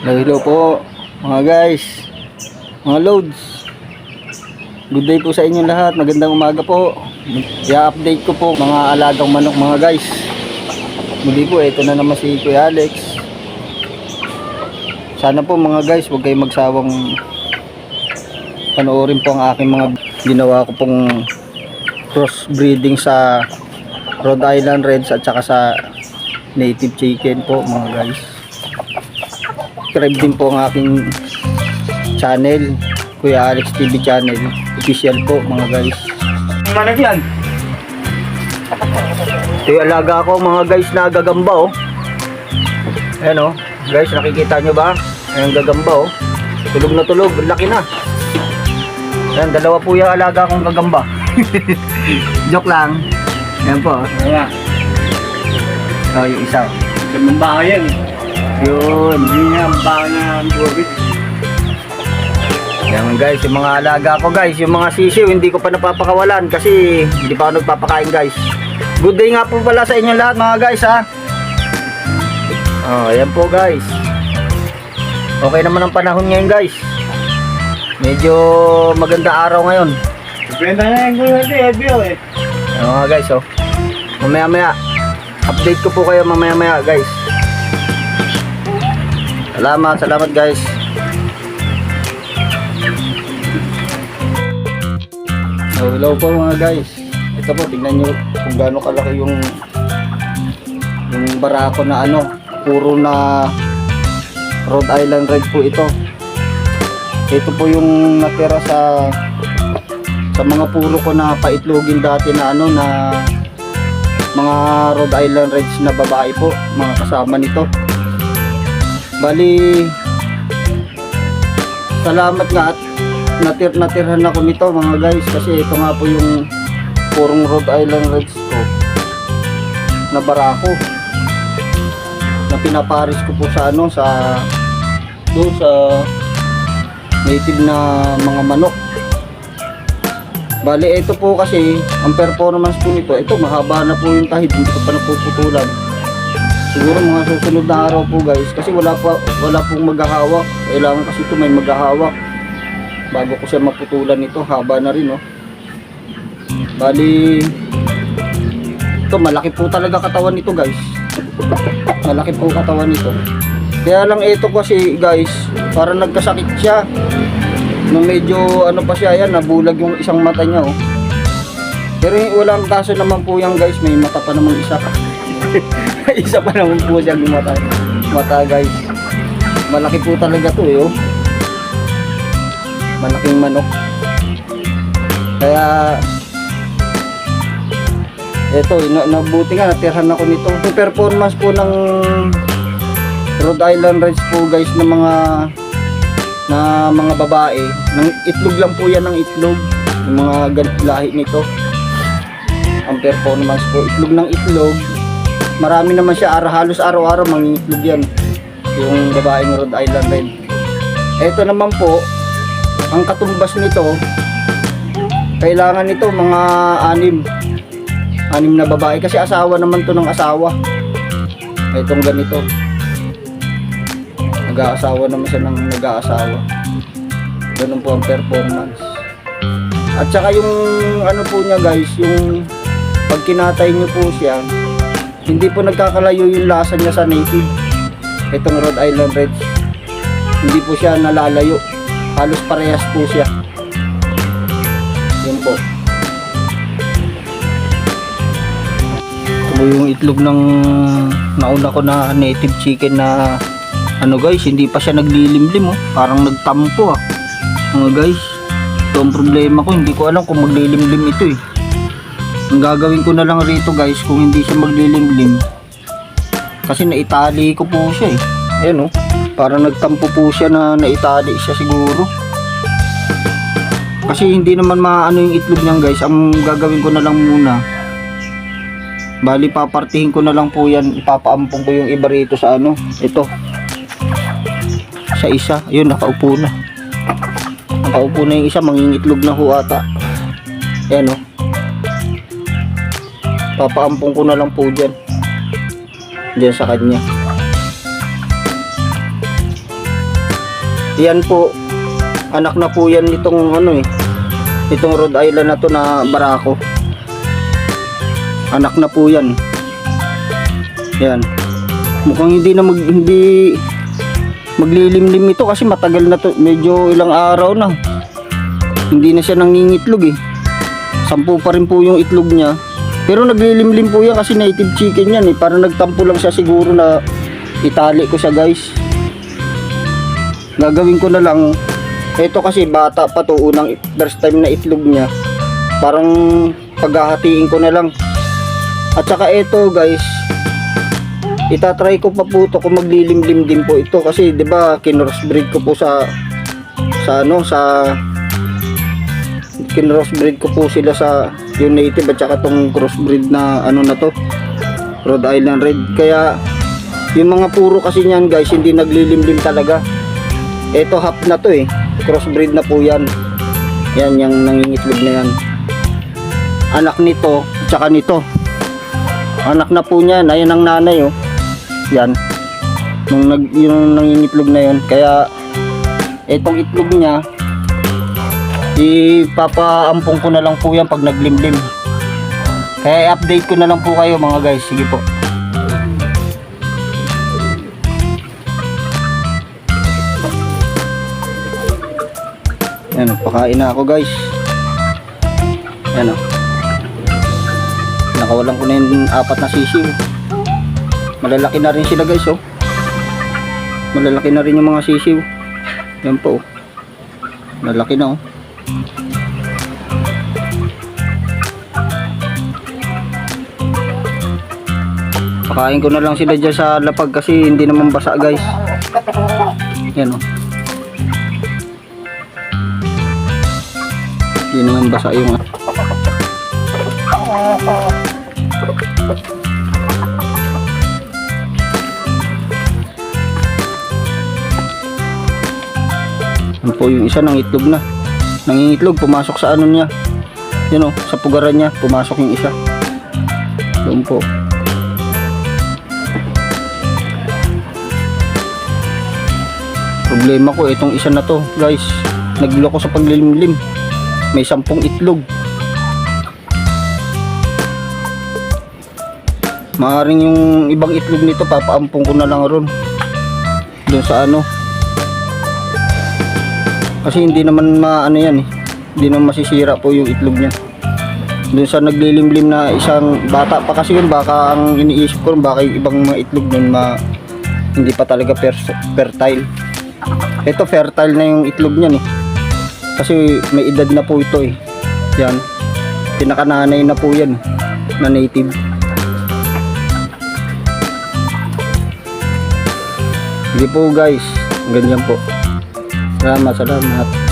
Hello po mga guys, mga loads. Good day po sa inyo lahat. Magandang umaga po. I-update ko po mga alagang manok mga guys. Muli po, ito na naman si Kuya Alex. Sana po mga guys, huwag kayong magsawang panoorin po ang aking mga ginawa ko pong cross breeding sa Rhode Island Reds at saka sa native chicken po mga guys. Subscribe din po ang aking channel, Kuya Alex TV channel, official po mga guys. Manag yan. Ito yung alaga ko mga guys na gagamba oh. Ayan oh, guys, nakikita nyo ba? Ayan gagamba oh. Tulog na tulog, laki na. Ayan, dalawa po yung alaga kong gagamba. Joke lang. Ayan po oh. Wala. Oh, yung isa oh. Ganun ba yan? Yun. Hindi nga ang baka na ang buwabit. Ayan guys, yung mga alaga ko guys, yung mga sisiw hindi ko pa napapakawalan kasi hindi pa ako nagpapakain guys. Good day nga po pala sa inyo lahat mga guys ha. Oh, ayan po guys. Okay naman ang panahon ngayon guys. Medyo maganda araw ngayon. Depende na yung gulo natin, Edbio eh. Ayan mga guys oh. Mamaya maya, update ko po kayo mamaya maya guys. Salamat guys. So, hello po mga guys. Ito po, tingnan nyo kung gaano kalaki yung barako na ano, puro na Rhode Island Red po ito. Ito po yung natira sa mga puro ko na paitlogin dati na ano na mga Rhode Island Reds na babae po, mga kasama nito. Bali, salamat nga at natirhan ako nito mga guys kasi ito nga po yung purong Rhode Island Reds ko na barako na pinaparis ko po sa ano sa doon sa native na mga manok. Bali, ito po kasi ang performance po nito, ito mahaba na po yung tahid, hindi ko pa napuputulan. Siguro mga susunod na araw po guys kasi wala pong maghahawak. Kailangan kasi ito may maghahawak bago ko siya maputulan ito. Haba na rin oh. Bali, ito malaki po talaga katawan nito guys. Malaki po katawan nito. Kaya lang ito kasi guys, parang nagkasakit siya. No, medyo ano pa siya, yan nabulag yung isang mata niya oh. Pero walang kaso naman po yan guys, may mata pa naman isa. Isa pa naman po siya yung mata guys. Malaki po talaga to eh oh. Malaking manok. Kaya eto, nabuti nga natirhan ako nito. Yung performance po ng Rhode Island Reds po guys na mga babae, ng itlog lang po yan, ng itlog. Yung mga lahi nito. Ang performance po, itlog ng itlog. Marami naman siya, halos araw-araw mangingitlog yan yung babaeng Rhode Island Red. Ito naman po ang katumbas nito, kailangan nito mga anim na babae kasi asawa naman to ng asawa. Itong ganito, nag-aasawa naman siya ng nag-aasawa. Ganun po ang performance. At saka yung ano po niya guys, yung pag kinatay nyo po siya, hindi po nagkakalayo yung lasa niya sa native. Itong Rhode Island Reds, hindi po siya nalalayo. Halos parehas po siya. Yun po. Ito yung itlog ng nauna ko na native chicken na ano guys, hindi pa siya naglilimlim oh. Parang nagtampo ah. Mga guys, ito ang problema ko. Hindi ko alam kung maglilimlim ito eh. Ang gagawin ko na lang rito guys, kung hindi siya maglilimlim, kasi naitali ko po siya eh. Ayan oh, parang nagtampo po siya na naitali siya siguro. Kasi hindi naman maano yung itlog niyan guys. Ang gagawin ko na lang muna, bali papartihin ko na lang po yan. Ipapaampong ko yung iba rito sa ano, ito sa isa. Ayun, nakaupo na yung isa, mangingitlog na ho ata. Ayan oh, papaampong ko na lang po dyan sa kanya. Yan po, anak na po yan itong ano eh, itong Rhode Island na to na barako. Anak na po yan. Yan. Mukhang hindi maglilimlim ito kasi matagal na to, medyo ilang araw na. Hindi na siya nangingitlog eh. 10 pa rin po yung itlog niya. Pero naglilimlim po yan kasi native chicken yan eh. Parang nagtampo lang siya siguro na itali ko siya guys. Gagawin ko na lang, ito kasi bata pa to, unang first time na itlog niya. Parang paghahatiin ko na lang. At saka ito guys, itatry ko pa po ito kung maglilimlim din po ito kasi 'di ba kinrossbreed ko po sa kinrossbreed ko po sila sa yung native at saka tong crossbreed na ano na to, Rhode Island Red. Kaya yung mga puro kasi niyan guys hindi naglilimlim talaga. Ito half na to eh, crossbreed na po yan. Yan yung nangingitlog na yan. Anak nito at saka nito. Anak na po niyan, ayun ang nanay oh. Yan. Yung nangingitlog na yan. Kaya itong itlog niya ipapaampong ko na lang po yan pag naglimlim. Kaya i-update ko na lang po kayo mga guys. Sige po. Yan, pakain na ako guys. Yan o. Nakawalan ko na yung 4 na sisiw. Malalaki na rin sila guys oh. Malalaki na rin yung mga sisiw. Yan po oh. Malalaki na oh. Pakain ko na lang sila dyan sa lapag kasi hindi naman basa guys. Yan oh. Hindi naman basa yung Yan po yung isa ng itlog na. Nangingitlog, pumasok sa ano niya. Yan o, sa pugaran niya, pumasok yung isa. Doon po. Problema ko, itong isa na to, guys. Nagloko sa paglilimlim. May 10 itlog. Maaring yung ibang itlog nito, papaampong ko na lang ron. Doon sa ano. Kasi hindi naman maano yan eh. Hindi naman masisira po yung itlog niya. Doon sa naglilimlim na isang bata pa kasi yun, baka ang iniisip ko baka yung ibang mga itlog nun hindi pa talaga fertile. Ito fertile na yung itlog niya eh. Kasi may edad na po ito eh. Yan. Pinakananay na po yan na native. Hindi po guys. Ganyan po. Salamat.